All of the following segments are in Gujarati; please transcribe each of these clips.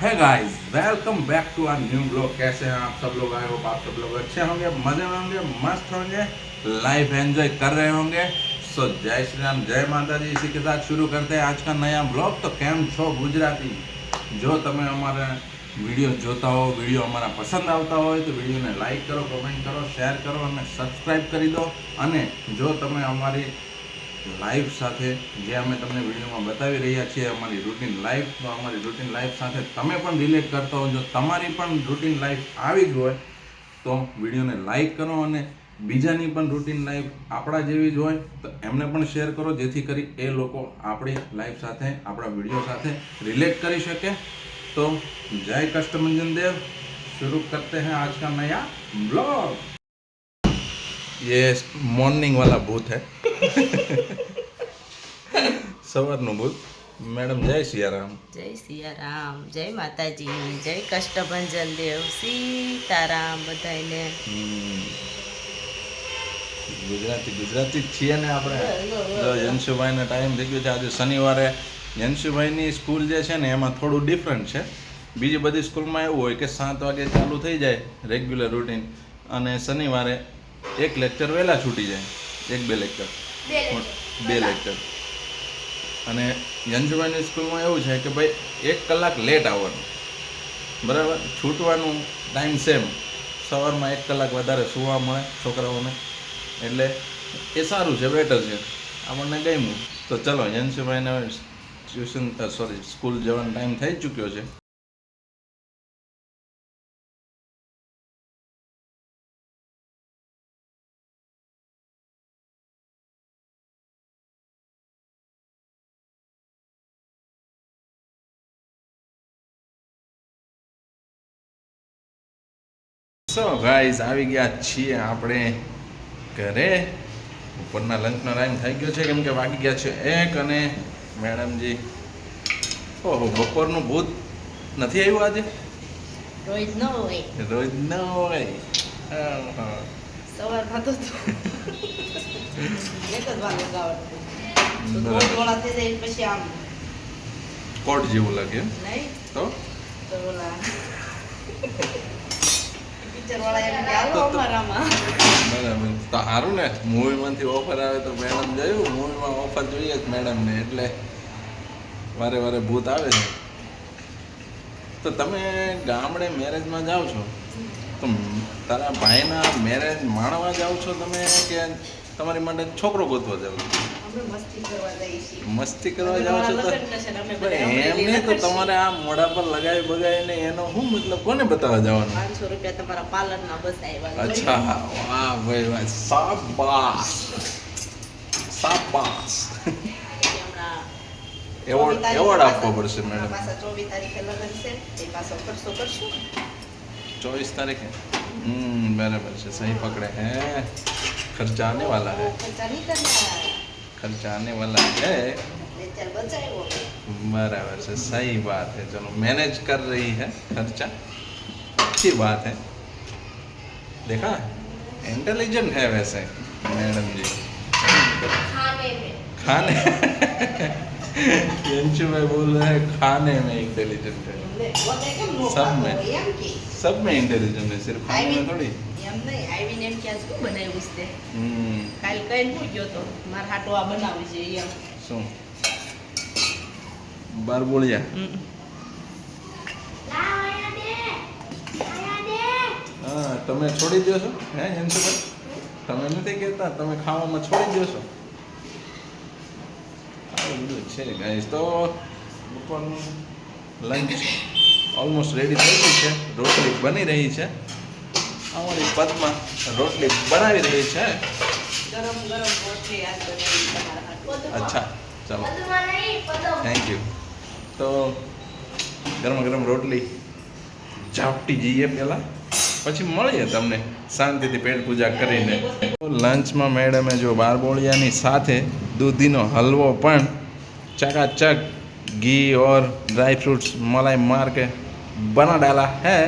है guys, welcome back to our new blog. कैसे हैं आप सब लोग? आई होप आप सब लोग अच्छे होंगे, मजे में होंगे, मस्त होंगे, लाइफ एंजॉय कर रहे होंगे। सो जय श्री राम, जय माता दी। इसी के साथ शुरू करते हैं आज का नया ब्लॉग। तो केम छो गुजराती? जो તમે અમારા વિડીયો જોતા હો, વિડીયો અમારા પસંદ આવતા હોય તો વિડીયોને લાઈક કરો, કમેન્ટ કરો, શેર કરો અને સબસ્ક્રાઈબ કરી દો। અને જો તમે અમારી લાઈફ સાથે જે અમે તમને વિડીયોમાં બતાવી રહ્યા છીએ અમારી રૂટીન લાઈફ, તો અમારી રૂટીન લાઈફ સાથે તમે પણ રિલેટ કરતા હો, જો તમારી પણ રૂટીન લાઈફ આવી જ હોય તો વિડીયોને લાઈક કરો અને બીજાની પણ રૂટીન લાઈફ આપણા જેવી જ હોય તો એમને પણ શેર કરો, જેથી કરી એ લોકો આપણી લાઈફ સાથે, આપણા વિડીયો સાથે રિલેટ કરી શકે। તો જય કષ્ટભંજન દેવ, शुरू करते हैं आज का नया ब्लॉग। ये मॉर्निंग वाला भूत है સવારનું ભૂત। મેડમ જય સિયારામ। જય સિયારામ, જય માતાજી, જય કષ્ટભંજન દેવ, સીતારામ બધાને। ગુજરાતી ગુજરાતી જ છીએ ને આપણે। જો યંશુભાઈને ટાઈમ થઈ ગયો છે, આજે શનિવારે યંશુભાઈની સ્કૂલ જે છે ને એમાં થોડું ડિફરન્ટ છે। બીજી બધી સ્કૂલમાં એવું હોય કે 7 વાગે ચાલુ થઈ જાય રેગ્યુલર રૂટીન, અને શનિવારે એક લેક્ચર વહેલા છૂટી જાય, 1-2 લેક્ચર, 2 લેક્ચર। અને યંશુભાઈની સ્કૂલમાં એવું છે કે ભાઈ 1 કલાક લેટ આવવાનું, બરાબર, છૂટવાનું ટાઈમ સેમ, સવારમાં 1 કલાક વધારે સૂવા મળે છોકરાઓને, એટલે એ સારું છે, બેટર છે, આપણને ગમ્યું। તો ચલો, યંશુભાઈને ટ્યુશન સ્કૂલ જવાનો ટાઈમ થઈ ચૂક્યો છે। સો ગાઈઝ, આવી ગયા છીએ આપણે ઘરે। ઉપરના લંચનો ટાઈમ થઈ ગયો છે, કેમ કે વાગી ગયા છે 1, અને મેડમજી, ઓહો, બપોરનું ભૂત નથી આવ્યું આજે? રોજ ન હોય, રોજ ન હોય। સવારમાં તો એક જ વાર લગાવવાનું, તો ગોળા થઈ જાય પછી આમ કોટ જેવું લાગે નહીં તો ઓલા પિક્ચર વાળા એમ કે આવો અમારામાં। બરાબર, તો સારું ને, મૂવીમાંથી ઓફર આવે તો મેડમ જોયું, મૂવીમાં ઓફર જોઈએ જ મેડમને, એટલે વારે વારે ભૂત આવે છે। તો તમે ગામડે મેરેજમાં જાઓ છો તો તારા ભાઈના મેરેજ માણવા જાઓ છો તમે, કે તમારી માટે છોકરો ગોતવા જાઓ છો? અમે મસ્તી કરવા જઈએ છીએ। મસ્તી કરવા જાઓ છો તો એમ નહીં, તો તમારે આ મોઢા પર લગાવી બગાવીને એનો શું મતલબ, કોને બતાવવા જવાનું? 500 રૂપિયા તમારા પાર્લરના બસ આવ્યા। અચ્છા, વાહ ભાઈ વાહ, શાબાશ શાબાશ। એવોર્ડ આપવો પડશે મેડમ। પાછા 24 તારીખે લગ્ન છે, એ પાછો ખર્ચો કરશું। 24 તારીખે? बराबर से, सही पकड़े हैं। खर्चा आने वाला है, खर्चा नहीं करना, खर्चा आने वाला है। चल बचाए वो बराबर से, सही बात है। चलो, मैनेज कर रही है खर्चा, अच्छी बात है। देखा, इंटेलिजेंट है वैसे मैडम जी। खाने में, खाने यंशु भाई बोल रहे हैं खाने में इंटेलिजेंट है। सब में इंटेलिजेंट है, सिर्फ खाने में थोड़ी। એમ નહીં, આવીને એમ કે શું બનાવ્યું છે? કાલ કઈને પૂછ્યો તો મારા હાટો આ બનાવી છે એમ। શું બાર બોલ્યા? હા, તમે છોડી દો છો હે યંશુભાઈ? તમે નથી કહેતા તમે ખાવામાં છોડી દો છો? આવું બધું છે ગાઈસ। તો બપોરનું લંચ ઓલમોસ્ટ રેડી થઈ ગયું છે, રોટલી બની રહી છે, અમારી પદ્મા રોટલી બનાવી રહી છે। ગરમ ગરમ રોટલી આજ બનાવી તમારા હાટો। અચ્છા, ચાલો, થેન્ક યુ। તો ગરમ ગરમ રોટલી ઝાપટી જઈએ પહેલાં, પછી મળીએ તમને શાંતિથી પેટ પૂજા કરીને। લંચમાં મેડમે જો બારબોળિયાની સાથે દૂધીનો હલવો પણ चकाचक घी और ड्राई फ्रूट्स मलाई मार के बना डाला है।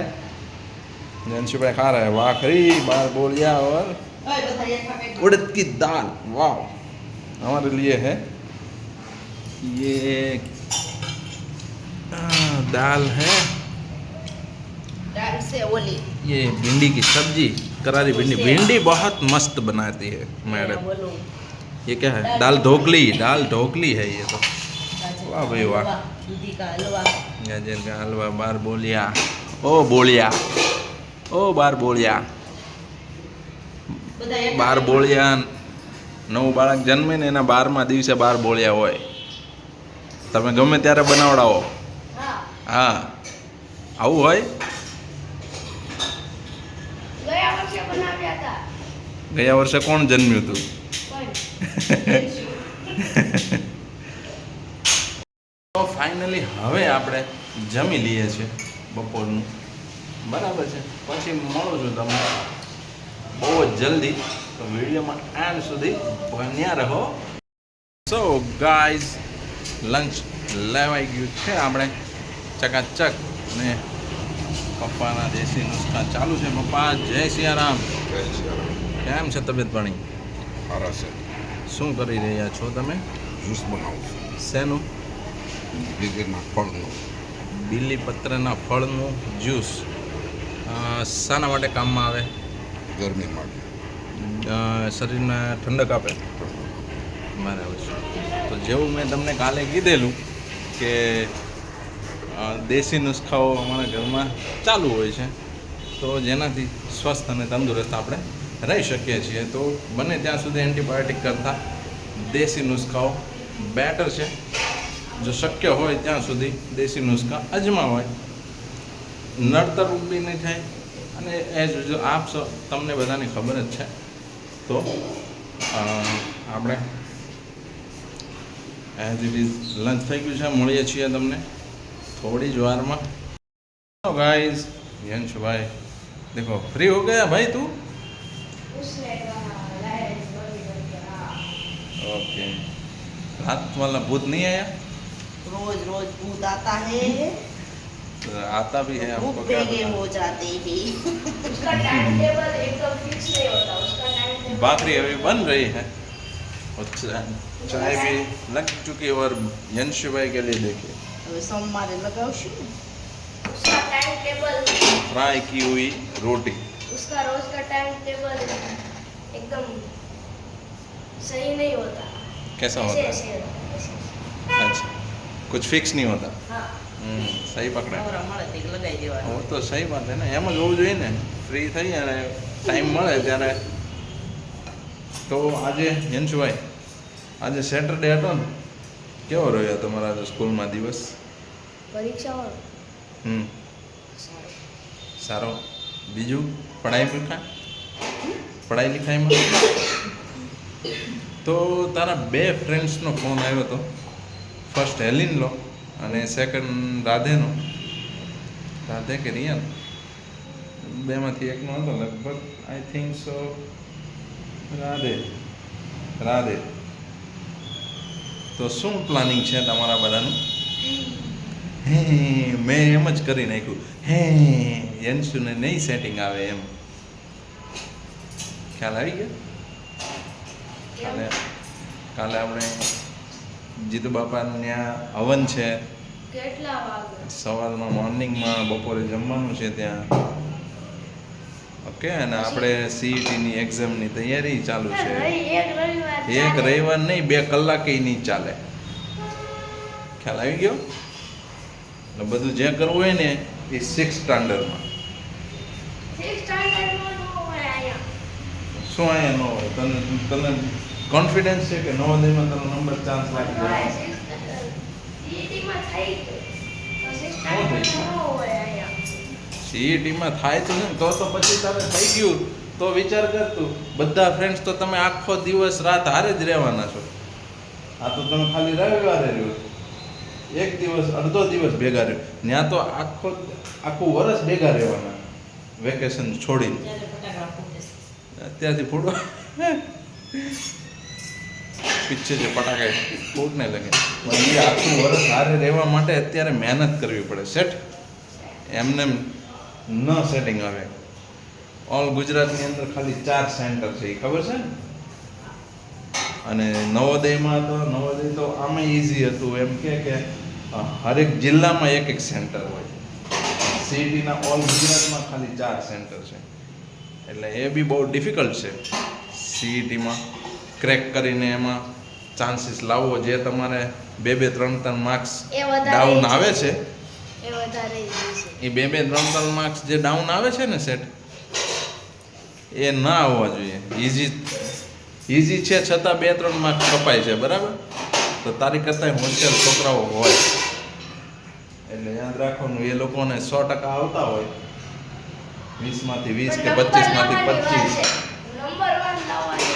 जंशु भाई खा रहे हैं वाखरी, बार बोलिया और उड़द की दाल। वाह, हमारे लिए है ये दाल है से ओली ये भिंडी की सब्जी करारी भिंडी भिंडी बहुत मस्त बनाती है मैडम बोलो ये क्या है दाल ढोकली है ये तो वाह भाई वाह दूधी का हलवा गाजर का हलवा बार बोलिया ओ बार बोलिया બધા એક બાર બોળિયા નવું બાળક જન્મે ને એના 12મા દિવસે 12 બોળિયા હોય તમે ગમે ત્યારે બનાવડાવો હા હા આવું હોય ગયા વર્ષે બનાવ્યા હતા ગયા વર્ષે કોણ જન્મ્યું હતું તો ફાઇનલી હવે આપણે જમી લઈએ છીએ બપોરનું બરાબર છે પછી મળું છું તમને બહુ જ જલ્દી તો વિડીયોમાં એન્ડ સુધી બન્યા રહો સો ગાઈઝ લંચ લેવાઈ ગયું છે આપણે ચકાચક ને પપ્પાના દેશી નુસ્ખા ચાલુ છે પપ્પા જય સિયારામ કેમ છે તબિયત પાણી સારા છે શું કરી રહ્યા છો તમે જ્યુસ બનાવું શેનું બીજેના ફળનું બીલીપત્રના ફળનું જ્યુસ શાના માટે કામમાં આવે ગરમી માટે શરીરને ઠંડક આપે બરાબર છે તો જેવું મેં તમને કાલે કીધેલું કે દેશી નુસ્ખાઓ અમારા ઘરમાં ચાલુ હોય છે તો જેનાથી સ્વસ્થ અને તંદુરસ્ત આપણે રહી શકીએ છીએ તો બને ત્યાં સુધી એન્ટીબાયોટિક કરતાં દેશી નુસ્ખાઓ બેટર છે જો શક્ય હોય ત્યાં સુધી દેશી નુસ્ખા અજમાવાય નડતર ઊભી નહીં થાય અને એઝ જો તમને બધાને ખબર જ છે તો આપણે એઝ ઇટ ઇઝ લંચ થઈ ગયું છે મળીએ છીએ તમને થોડી જ વારમાં ગાઈઝ यंशभाई देखो फ्री हो गया भाई तू ओके रात वाला भूत नहीं आया रोज रोज भूत आता है तो आता भी है हमको भूख क्या बेगे पता। हो जाते हैं उसका टाइम टेबल एकदम फिक्स नहीं होता उसका टाइम टेबल भाकरी अभी बन रही है और चाय भी लग चुकी है और यंश भाई के लिए देखिए હવે સોમવારે લગાવશું उसका टाइम टेबल फ्राई की हुई रोटी उसका रोज का टाइम टेबल एकदम सही नहीं होता कैसा ऐसे होता ऐसे ऐसे। है अच्छा कुछ फिक्स नहीं होता हाँ सही पकड़ा નવરા મળે તે લગાવી દેવાનું वो तो सही बात है ना एम ज होવું જોઈએ ને ફ્રી થઈ અને ટાઈમ મળે ત્યારે તો આજે યંશુભાઈ આજે સેટરડે હતો ને કેવો રહ્યો તમારા સ્કૂલમાં દિવસ परीक्षा और સારો બીજું પढ़ाई लिखाईમાં તો તારા બે ફ્રેન્ડ્સનો ફોન આવ્યો હતો ફર્સ્ટ હેલિનનો અને સેકન્ડ રાધેનો રાધે કે રિયાન બેમાંથી એકનો હતો લગભગ આઈ થિંક સો રાધે તો શું પ્લાનિંગ છે તમારા બધાનું હે મેં એમ જ કરી નાખ્યું હે યંશુને નહીં સેટિંગ આવે એમ ખ્યાલ આવી ગયો કાલે આપણે જીતુ બાપાને ત્યાં હવન છે કેટલા વાગે સવારમાં મોર્નિંગમાં બપોરે જમવાનું છે ત્યાં ઓકે અને આપણે સીઈટીની એક્ઝામની તૈયારી ચાલુ છે એક રવિવાર એક રવિવાર નહીં 2 કલાકે નહીં ચાલે ખ્યાલ આવી ગયો એટલે બધું જે કરવું હોય ને એ 6th સ્ટાન્ડર્ડમાં શું અહીંયા ન હોય તને કોન્ફિડન્સ છે કે નવોદયમાં તારો નંબર ચાન્સ લાગી જાય સીઈટીમાં થાય તો ને તો પછી તારે થઈ ગયું તો વિચાર કર તું બધા ફ્રેન્ડ્સ તો તમે આખો દિવસ રાત હારે જ રહેવાના છો આ તો તમે ખાલી રવિવારે રહ્યો એક દિવસ અડધો દિવસ ભેગા રહ્યો ત્યાં તો આખું વર્ષ ભેગા રહેવાના વેકેશન છોડીને ત્યારે ફટાકડા ફૂટે અત્યારથી ફૂટો પીછે છે ફટાકા ફૂટ નહીં લાગે પણ એ આખું વર્ષ હારે રહેવા માટે અત્યારે મહેનત કરવી પડે સેટ એમને ન સેટિંગ આવે ઓલ ગુજરાતની અંદર ખાલી 4 સેન્ટર છે એ ખબર છે ને અને નવોદયમાં તો આમાં ઇઝી હતું એમ કે હરેક જિલ્લામાં એક સેન્ટર હોય સીઈટીના ઓલ ગુજરાતમાં ખાલી 4 સેન્ટર છે, એટલે એ બી બહુ ડિફિકલ્ટ છે સીઈટીમાં ક્રેક કરીને એમાં ચાન્સીસ લાવવો. જે તમારે 2-3 માર્ક્સ એ વધારે ડાઉન આવે છે, એ વધારે ઈઝી છે. એ 2-3 માર્ક્સ જે ડાઉન આવે છે ને સેટ, એ ના આવવા જોઈએ. ઇઝી છે છતાં 2-3 માર્ક્સ કપાય છે, બરાબર? તો તારી કરતાં હોશિયાર છોકરાઓ હોય એટલે યાદ રાખવાનું, એ લોકોને 100% આવતા હોય, 20માંથી 20 કે 25માંથી 25.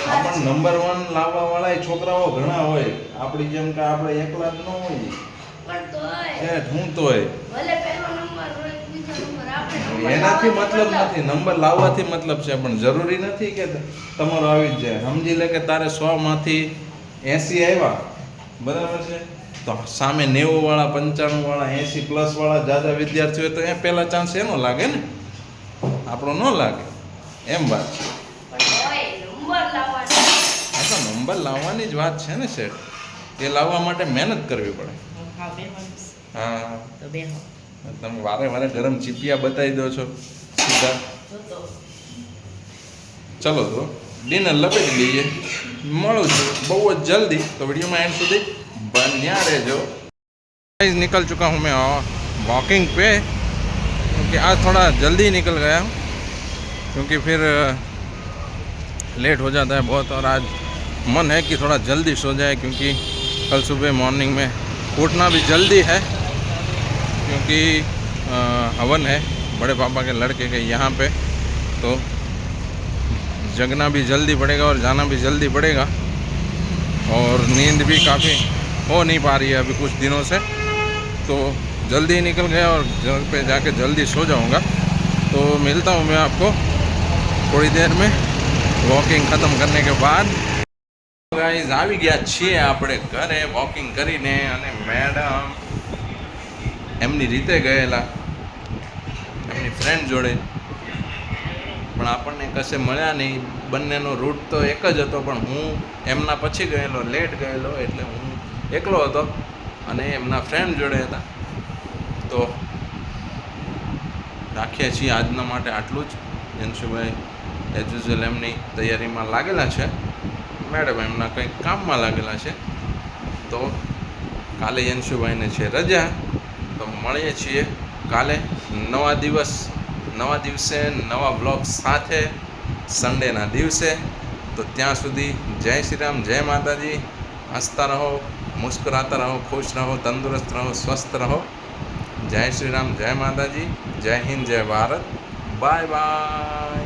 પણ નંબર 1 લાવવા વાળા છોકરાઓ ઘણા હોય, આપણી જેમ કે આપણે એકલા જ ન હોય. પણ તોય શેઠ હું તોય ભલે પહેલો નંબર હોય બીજો નંબર આપણે એનાથી મતલબ નથી, નંબર લાવવાથી મતલબ છે, પણ જરૂરી નથી કે તમારો આવી જ જાય. સમજી લે કે તારે 100માંથી 80 આવ્યા, બરાબર છે, તો સામે 90 વાળા, 95 વાળા, 80+ વાળા જાજા વિદ્યાર્થીઓ, તો એ પહેલા ચાન્સ એનો લાગે ને, આપણો ન લાગે, એમ વાત છે. આ તો નંબર લાવવાની જ વાત છે ને શેઠ, એ લાવવા માટે મહેનત કરવી પડે. હા બેહવાનું છે. હા, તો બેહો તમે વારે વારે ગરમ ચીપિયા બતાવી દો છો સીધા. તો ચલો તો ડિનર લપેટી લઈએ, મળું છું બહુ જ જલ્દી, તો વિડીયોમાં એન્ડ સુધી બન્યા રહેજો. निकल चुका हूँ मैं वॉकिंग पे, क्योंकि आज थोड़ा जल्दी निकल गया हूँ, क्योंकि फिर लेट हो जाता है बहुत, और आज मन है कि थोड़ा जल्दी सो जाए, क्योंकि कल सुबह मॉर्निंग में उठना भी जल्दी है, क्योंकि हवन है बड़े पापा के लड़के के यहाँ पे, तो जगना भी जल्दी पड़ेगा और जाना भी जल्दी पड़ेगा, और नींद भी काफ़ी हो नहीं पा रही है अभी कुछ दिनों से, तो जल्दी निकल गया और घर पे जाके जल्दी सो जाऊंगा. तो मिलता हूँ मैं आपको थोड़ी देर में वॉकिंग ख़त्म करने के बाद. गाइस આવી ગયા છીએ આપણે ઘરે વોકિંગ કરીને, અને મેડમ એમની રીતે ગયેલા એમની ફ્રેન્ડ જોડે, પણ આપણને કશે મળ્યા નહીં. બંનેનો રૂટ તો એક જ હતો, પણ હું એમના પછી ગયેલો, લેટ ગયેલો, એટલે હું એકલો હતો અને એમના ફ્રેન્ડ જોડે હતા. તો રાખીએ છીએ આજના માટે આટલું જ. જનશુભાઈ એઝ યુઝ્યુઅલ એમની તૈયારીમાં લાગેલા છે, મેડમ એમના કંઈક કામમાં લાગેલા છે. તો કાલે યંશુભાઈને છે રજા, તો મળીએ છીએ કાલે નવા દિવસે નવા બ્લોગ સાથે, સન્ડેના દિવસે. તો ત્યાં સુધી જય શ્રી રામ, જય માતાજી. હસતા રહો, મુસ્कुराता रहो, खुश रहो, तंदुरुस्त रहो, स्वस्थ रहो. जय श्री राम, जय माता जी, जय हिंद, जय भारत. Bye bye.